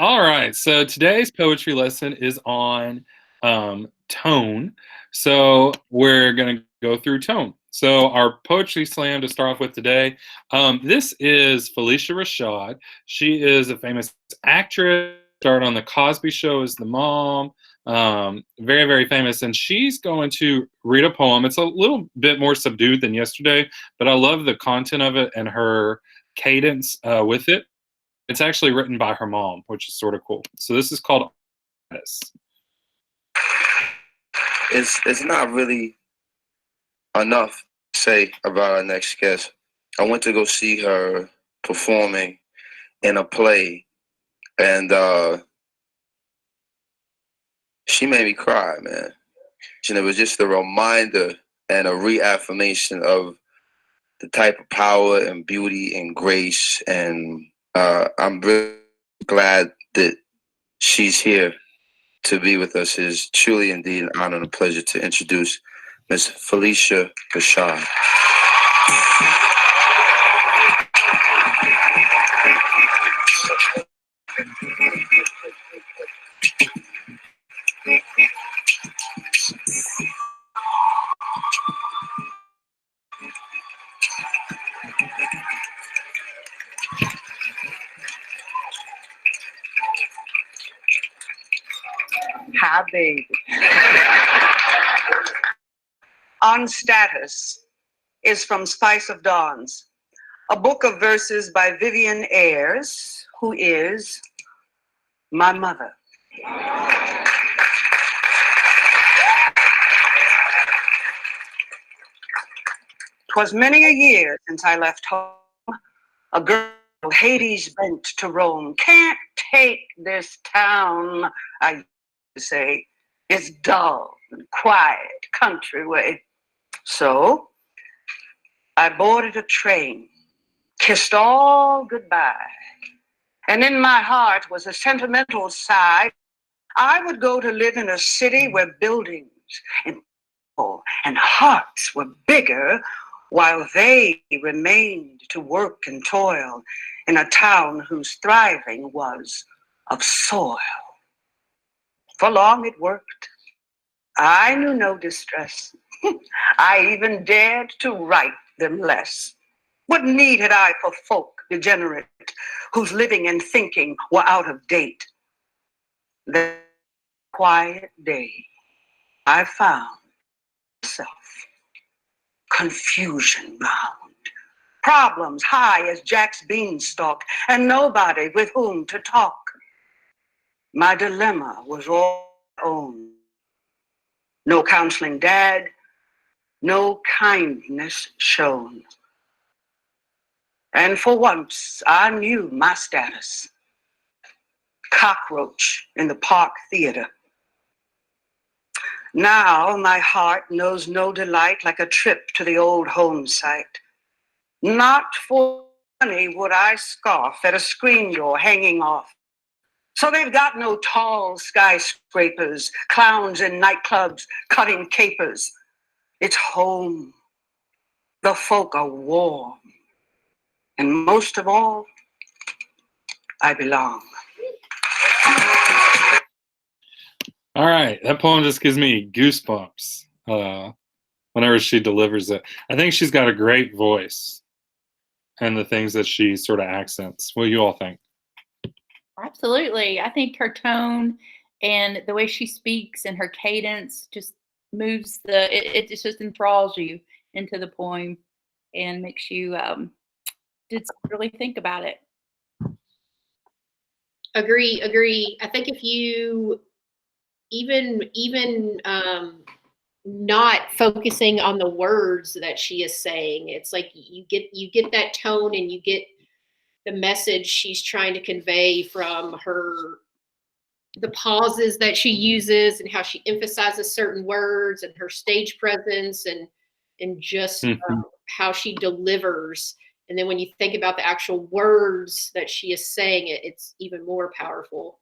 All right. So today's poetry lesson is on tone. So we're going to go through tone. So our poetry slam to start off with today. This is Felicia Rashad. She is a famous actress. Started on the Cosby Show as the mom. Very, very famous. And she's going to read a poem. It's a little bit more subdued than yesterday, but I love the content of it and her cadence with it. It's actually written by her mom, which is sort of cool. So this is called Artist. It's not really enough to say about our next guest. I went to go see her performing in a play, and she made me cry, man. And it was just a reminder and a reaffirmation of the type of power and beauty and grace. And I'm really glad that she's here to be with us. It is truly indeed an honor and a pleasure to introduce Miss Felicia Rashad. Hi, baby. On Status is from Spice of Dawns, a book of verses by Vivian Ayres, who is my mother. 'Twas many a year since I left home, a girl Hades bent to roam. Can't take this town, I used to say. It's dull and quiet, country way. So I boarded a train, kissed all goodbye, and in my heart was a sentimental sigh. I would go to live in a city where buildings and people and hearts were bigger, while they remained to work and toil in a town whose thriving was of soil. For long it worked. I knew no distress. I even dared to write them less. What need had I for folk degenerate, whose living and thinking were out of date? That quiet day, I found myself confusion bound, problems high as Jack's beanstalk, and nobody with whom to talk. My dilemma was all my own. No counseling dad, no kindness shown. And for once, I knew my status. Cockroach in the Park Theater. Now my heart knows no delight like a trip to the old home site. Not for money would I scoff at a screen door hanging off. So they've got no tall skyscrapers, clowns in nightclubs cutting capers. It's home. The folk are warm. And most of all, I belong. All right. That poem just gives me goosebumps whenever she delivers it. I think she's got a great voice and the things that she sort of accents. What do you all think? Absolutely. I think her tone and the way she speaks and her cadence just moves it just enthralls you into the poem and makes you just really think about it. Agree. I think if you even not focusing on the words that she is saying, it's like you get that tone and you get the message she's trying to convey from the pauses that she uses and how she emphasizes certain words and her stage presence and just how she delivers. And then when you think about the actual words that she is saying, it's even more powerful.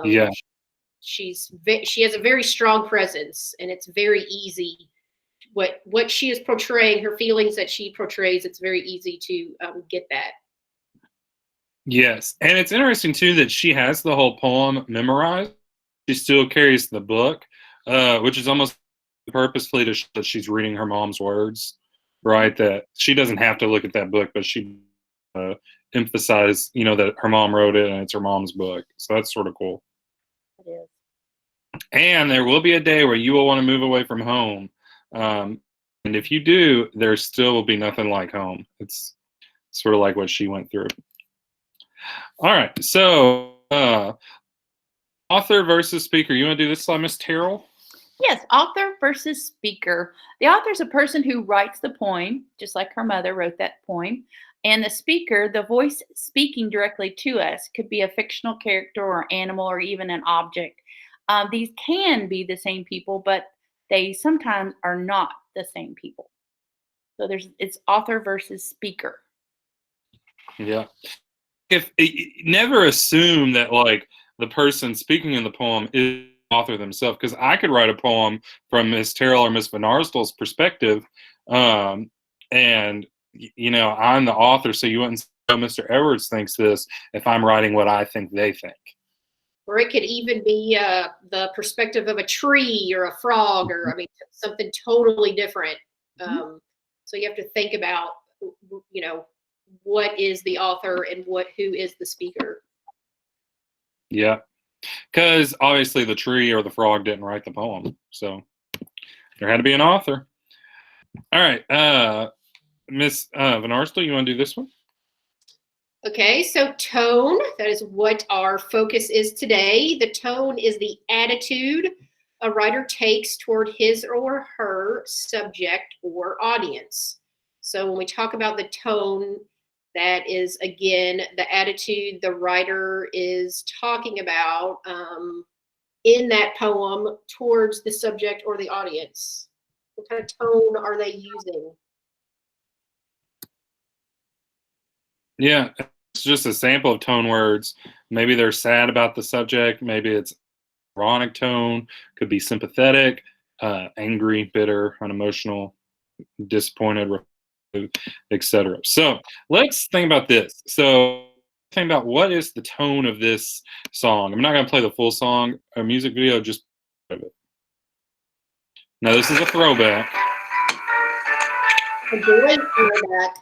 Yeah. She has a very strong presence, and it's very easy. What she is portraying, her feelings that she portrays, it's very easy to get that. Yes, and it's interesting too that she has the whole poem memorized. She still carries the book, which is almost purposefully to show that she's reading her mom's words, right? That she doesn't have to look at that book, but she emphasize, that her mom wrote it and it's her mom's book. So that's sort of cool. It is. And there will be a day where you will want to move away from home. And if you do, there still will be nothing like home. It's sort of like what she went through. All right. So, author versus speaker. You want to do this, Miss Terrell? Yes, author versus speaker. The author is a person who writes the poem, just like her mother wrote that poem. And the speaker, the voice speaking directly to us, could be a fictional character or animal or even an object. These can be the same people, but they sometimes are not the same people. So it's author versus speaker. Yeah. If never assume that like the person speaking in the poem is the author themselves, because I could write a poem from Miss Terrell or Miss Van Arstel's perspective, and I'm the author, so you wouldn't say, oh, Mr. Edwards thinks this if I'm writing what I think they think. Or it could even be the perspective of a tree or a frog, or something totally different. So you have to think about, what is the author and who is the speaker. Yeah, because obviously the tree or the frog didn't write the poem, so there had to be an author. All right, Miss Van Arstel, you want to do this one? Okay, so tone, that is what our focus is today. The tone is the attitude a writer takes toward his or her subject or audience. So when we talk about the tone, that is, again, the attitude the writer is talking about in that poem towards the subject or the audience. What kind of tone are they using? Yeah, it's just a sample of tone words. Maybe they're sad about the subject. Maybe it's ironic tone. Could be sympathetic, angry, bitter, unemotional, disappointed, etc. So let's think about this. So think about what is the tone of this song. I'm not going to play the full song or music video, just of it. Now this is a throwback. A great throwback.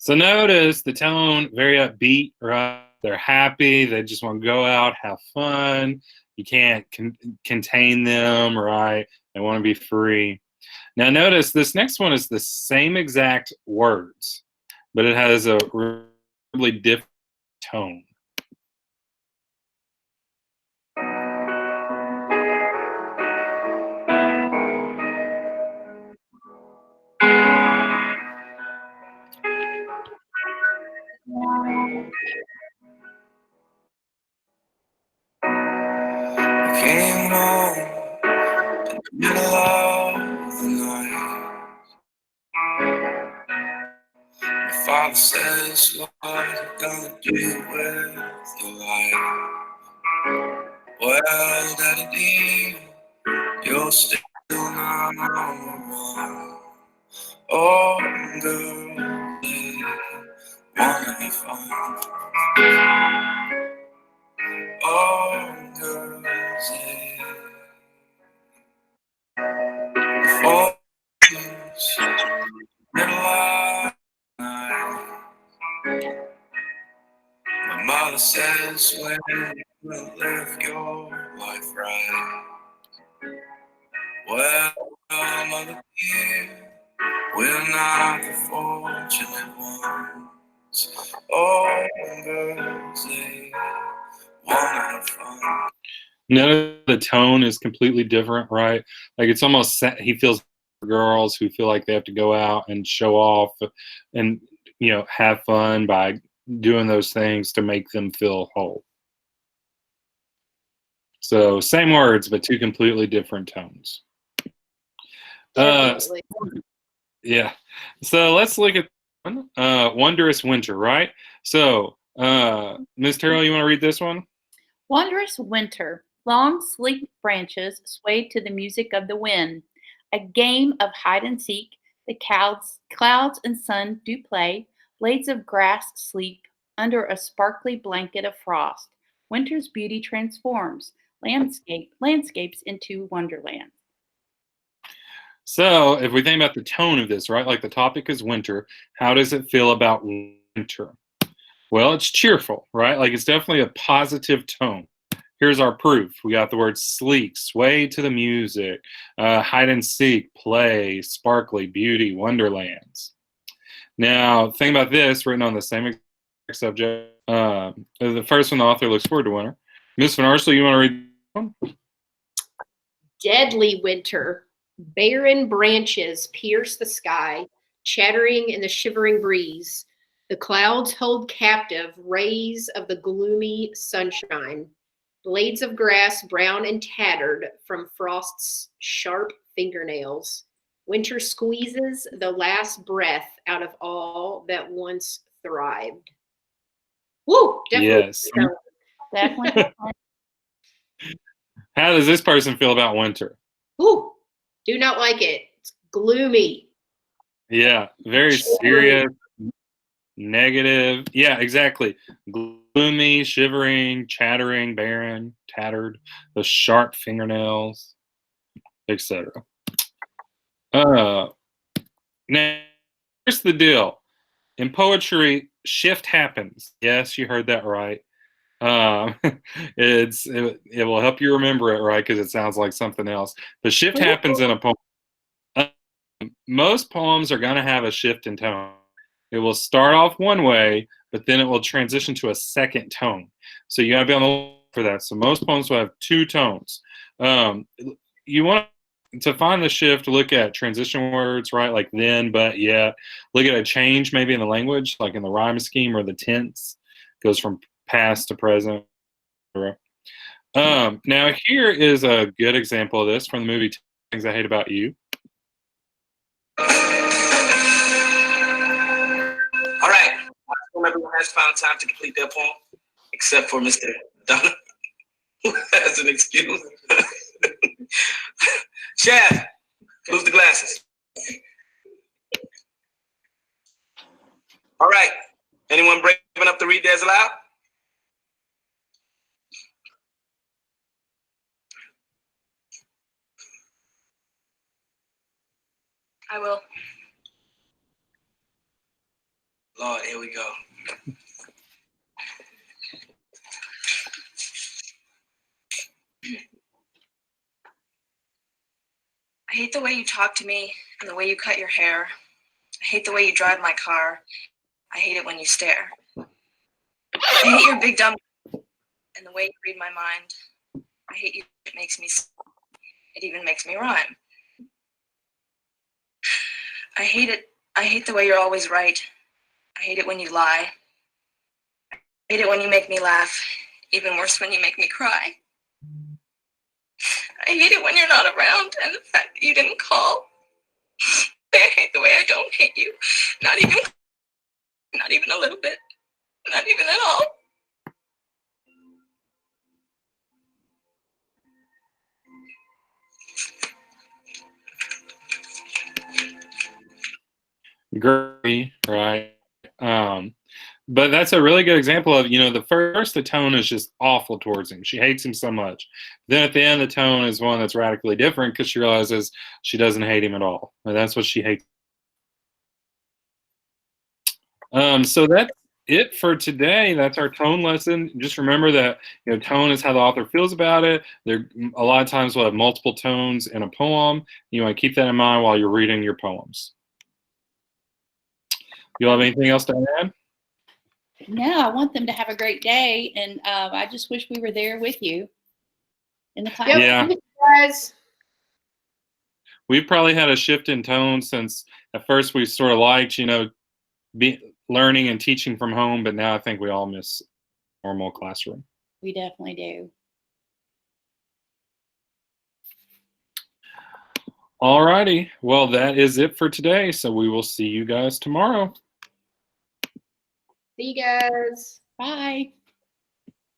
So notice the tone, very upbeat, right? They're happy. They just want to go out, have fun. You can't contain them, right? They want to be free. Now notice this next one is the same exact words, but it has a really different tone. Came home in the middle of the night. My father says, what are you gonna do with your life? Well, Daddy dear, you're still not one. Oh, girl, they wanna have fun. Oh, girls, yeah. father says when you will live your life right. Well, mother dear, we're not the fortunate ones. Oh, girls, they wanna have fun. Notice the tone is completely different, right? Like it's almost he feels for girls who feel like they have to go out and show off and have fun by doing those things to make them feel whole. So same words, but two completely different tones. Definitely. Yeah. So let's look at Wondrous Winter, right? So Ms. Terrell, you want to read this one? Wondrous winter, long sleek branches swayed to the music of the wind. A game of hide and seek, the clouds and sun do play. Blades of grass sleep under a sparkly blanket of frost. Winter's beauty transforms landscapes into wonderland. So if we think about the tone of this, right? Like the topic is winter. How does it feel about winter? Well, it's cheerful, right? Like it's definitely a positive tone. Here's our proof. We got the word sleek, sway to the music, hide and seek, play, sparkly, beauty, wonderlands. Now, think about this, written on the same exact subject. The first one, the author looks forward to winter. Miss Van Arsdale, you want to read one? Deadly winter. Barren branches pierce the sky, chattering in the shivering breeze. The clouds hold captive rays of the gloomy sunshine. Blades of grass brown and tattered from frost's sharp fingernails. Winter squeezes the last breath out of all that once thrived. Woo! Definitely. Yes. Definitely. How does this person feel about winter? Woo! Do not like it. It's gloomy. Yeah, very serious, negative. Yeah, exactly. Gloomy, shivering, chattering, barren, tattered, the sharp fingernails, etc. Now, here's the deal. In poetry, shift happens. Yes, you heard that right. It will help you remember it, right? Because it sounds like something else. But shift happens in a poem. Most poems are going to have a shift in tone. It will start off one way, but then it will transition to a second tone. So you got to be on the lookout for that. So most poems will have two tones. You want to find the shift, look at transition words, right? Like then, but, yet. Look at a change maybe in the language, like in the rhyme scheme or the tense. Goes from past to present. Now here is a good example of this from the movie Things I Hate About You. All right. Everyone has found time to complete their poem, except for Mr. Donna, who has an excuse. Chef, lose the glasses. All right. Anyone brave enough to read theirs aloud? I will. Lord, here we go. I hate the way you talk to me and the way you cut your hair. I hate the way you drive my car. I hate it when you stare. I hate your big dumb and the way you read my mind. I hate you. It makes me. It even makes me rhyme. I hate it. I hate the way you're always right. I hate it when you lie. I hate it when you make me laugh. Even worse when you make me cry. I hate it when you're not around and the fact that you didn't call. I hate the way I don't hate you. Not even a little bit. Not even at all. Great, right? But that's a really good example of, the first, the tone is just awful towards him. She hates him so much. Then at the end, the tone is one that's radically different because she realizes she doesn't hate him at all. And that's what she hates. So that's it for today. That's our tone lesson. Just remember that, you know, tone is how the author feels about it. There, a lot of times we'll have multiple tones in a poem. You want to keep that in mind while you're reading your poems. You have anything else to add? No, I want them to have a great day, and I just wish we were there with you in the class. Yep, Yeah. guys. We've probably had a shift in tone since at first we sort of liked, you know, learning and teaching from home, but now I think we all miss normal classroom. We definitely do. All righty. Well, that is it for today. So we will see you guys tomorrow. See you guys. Bye.